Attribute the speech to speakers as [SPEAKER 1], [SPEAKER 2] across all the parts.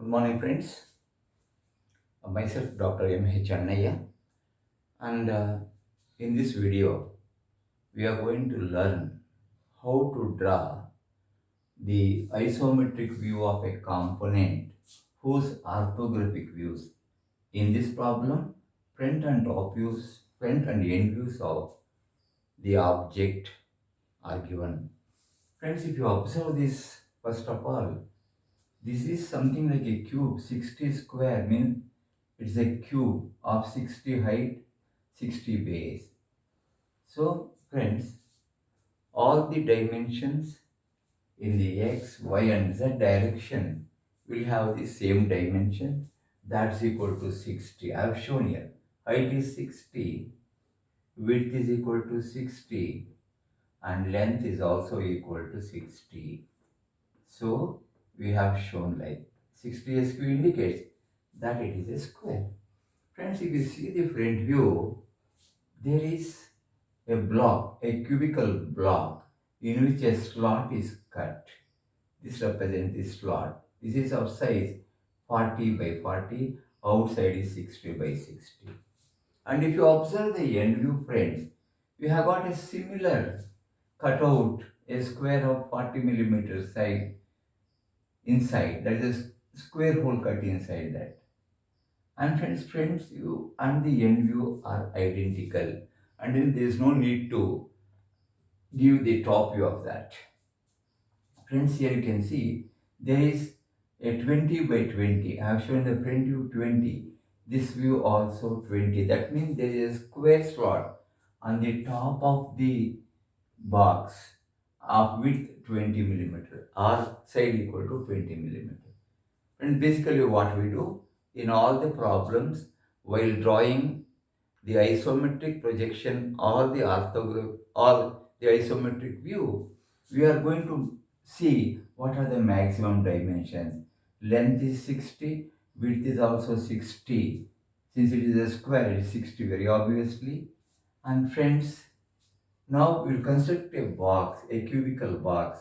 [SPEAKER 1] Good morning, friends. Myself, Dr. M.H. Channaya, and in this video, we are going to learn how to draw the isometric view of a component whose orthographic views. In this problem, front and end views of the object are given. Friends, if you observe this, first of all, this is something like a cube, 60 square means it's a cube of 60 height, 60 base. So, friends, all the dimensions in the x, y, and z direction will have the same dimension. That's equal to 60. I have shown here. Height is 60, width is equal to 60, and length is also equal to 60. So, we have shown like 60 SQ indicates that it is a square. Friends, if you see the front view, there is a block, a cubical block in which a slot is cut. This represents the slot. This is of size 40 by 40, outside is 60 by 60. And if you observe the end view, friends, we have got a similar cutout, a square of 40 millimeter side inside. That is a square hole cut inside that. And friends, you and the end view are identical, and then there is no need to give the top view of that. Friends, here you can see there is a 20 by 20. I have shown the front view 20. This view also 20. That means there is a square slot on the top of the box of width 20 millimeter or side equal to 20 millimeter. And basically what we do in all the problems while drawing the isometric projection or the orthograph or the isometric view, we are going to see what are the maximum dimensions. Length is 60, width is also 60. Since it is a square, it is 60 very obviously. And friends, now we will construct a box, a cubical box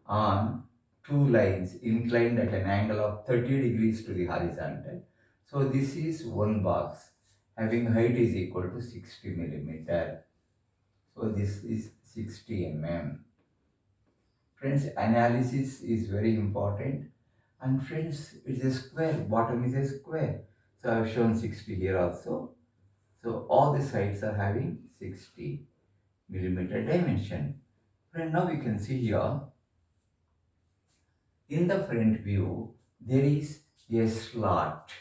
[SPEAKER 1] on two lines inclined at an angle of 30 degrees to the horizontal. So this is one box having height is equal to 60 millimeter. So this is 60 mm. Friends, analysis is very important. And friends, it's a square, bottom is a square. So I've shown 60 here also. So all the sides are having 60 millimeter dimension. Friend, now we can see here in the front view, there is a slot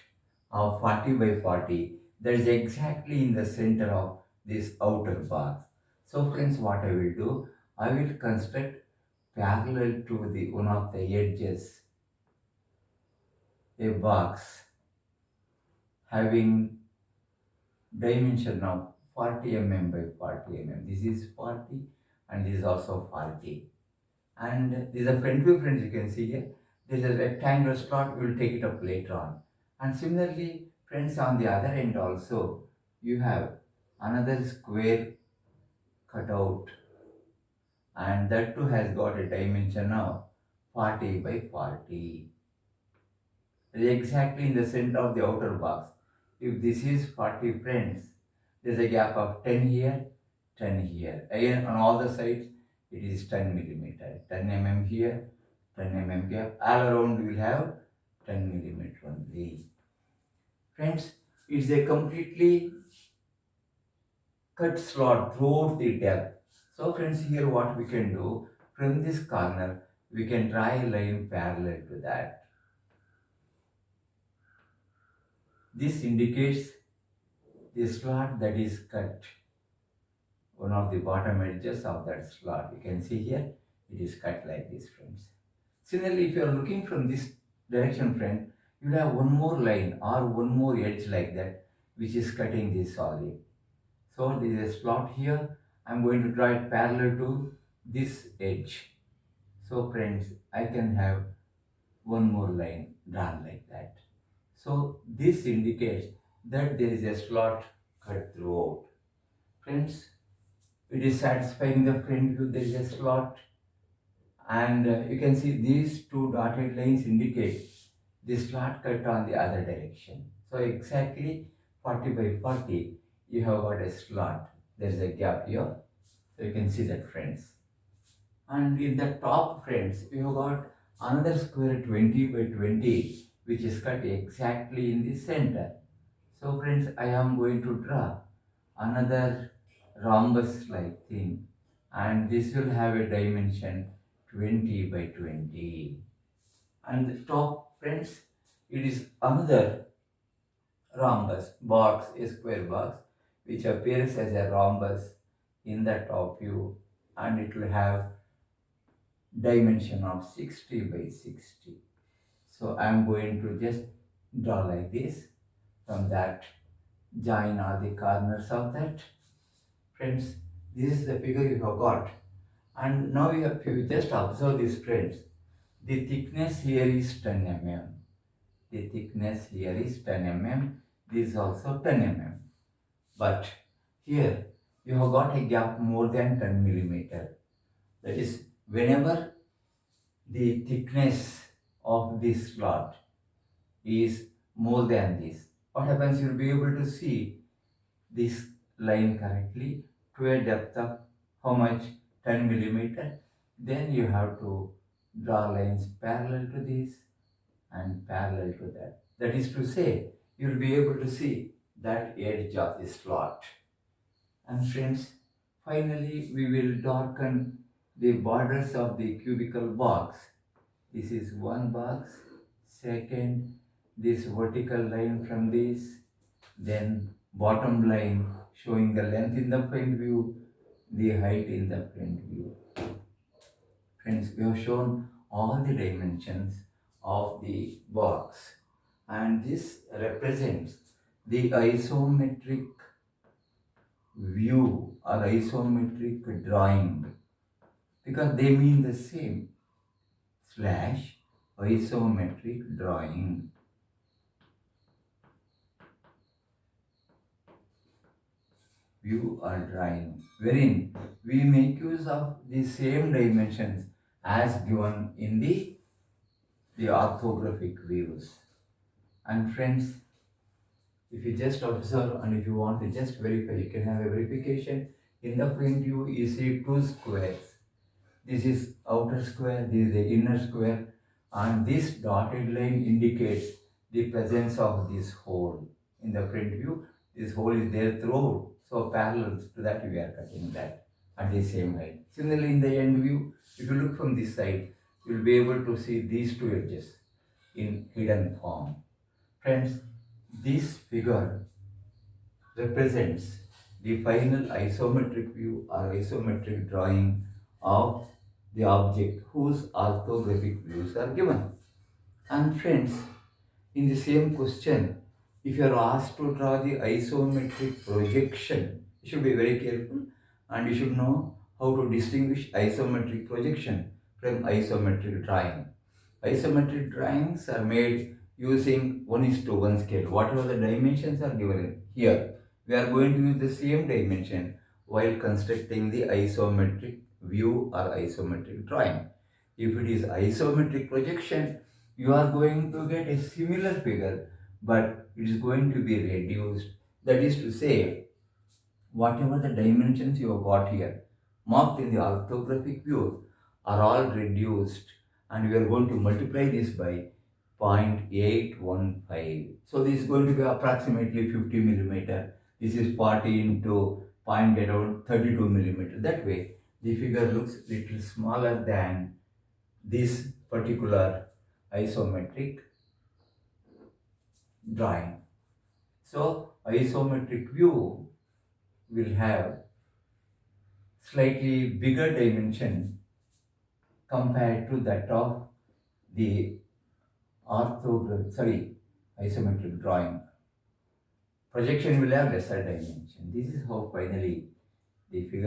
[SPEAKER 1] of 40 by 40 that is exactly in the center of this outer box. So friends, what I will do, I will construct parallel to the one of the edges a box having dimension of 40 mm by 40 mm. This is 40 and this is also 40. And this is a front view, friends, you can see here. This is a rectangular slot, we will take it up later on. And similarly, friends, on the other end also, you have another square cutout, and that too has got a dimension of 40 by 40. It is exactly in the center of the outer box. If this is 40, friends, there is a gap of 10 here, 10 here. Again, on all the sides, it is 10 millimeter. 10 mm here, 10 mm gap. All around we will have 10 millimeter only. Friends, it's a completely cut slot throughout the depth. So friends, here what we can do, from this corner, we can draw a line parallel to that. This indicates the slot that is cut, one of the bottom edges of that slot. You can see here, it is cut like this, friends. Similarly, if you are looking from this direction, friend, you will have one more line or one more edge like that, which is cutting this solid. So there is a slot here. I am going to draw it parallel to this edge. So friends, I can have one more line drawn like that. So this indicates that there is a slot cut throughout. Friends, it is satisfying the front view, there is a slot, and you can see these two dotted lines indicate the slot cut on the other direction. So exactly 40 by 40, you have got a slot. There is a gap here. So you can see that, friends. And in the top, friends, you have got another square 20 by 20, which is cut exactly in the center. So friends, I am going to draw another rhombus like thing, and this will have a dimension 20 by 20. And the top, friends, it is another rhombus box, a square box, which appears as a rhombus in the top view, and it will have dimension of 60 by 60. So I am going to just draw like this. From that, join all the corners of that. Friends, this is the figure you have got. And now you just observe this, friends. The thickness here is 10 mm. The thickness here is 10 mm. This is also 10 mm. But here you have got a gap more than 10 millimeter. That is, whenever the thickness of this slot is more than this, what happens? You'll be able to see this line correctly to a depth of how much? 10 millimeter. Then you have to draw lines parallel to this and parallel to that. That is to say, you'll be able to see that edge of the slot. And friends, finally we will darken the borders of the cubical box. This is one box. Second, this vertical line from this, then bottom line showing the length in the front view, the height in the front view. Friends, we have shown all the dimensions of the box, and this represents the isometric view or isometric drawing, because they mean the same. Slash isometric drawing. View or drawing, wherein we make use of the same dimensions as given in the orthographic views. And friends, if you just observe and if you want to just verify, you can have a verification. In the front view, you see two squares. This is outer square, this is the inner square, and this dotted line indicates the presence of this hole. In the front view, this hole is there throughout. So parallel to that, we are cutting that at the same height. Similarly, in the end view, if you look from this side, you will be able to see these two edges in hidden form. Friends, this figure represents the final isometric view or isometric drawing of the object whose orthographic views are given. And friends, in the same question, if you are asked to draw the isometric projection, you should be very careful and you should know how to distinguish isometric projection from isometric drawing. Isometric drawings are made using 1:1 scale. Whatever the dimensions are given here, we are going to use the same dimension while constructing the isometric view or isometric drawing. If it is isometric projection, you are going to get a similar figure, but it is going to be reduced. That is to say, whatever the dimensions you have got here, marked in the orthographic view, are all reduced, and we are going to multiply this by 0.815. So this is going to be approximately 50 millimeter. This is 40 into 0.32 millimeter. That way, the figure looks little smaller than this particular isometric drawing. So isometric view will have slightly bigger dimension compared to that of the isometric drawing. Projection will have lesser dimension. This is how finally the figure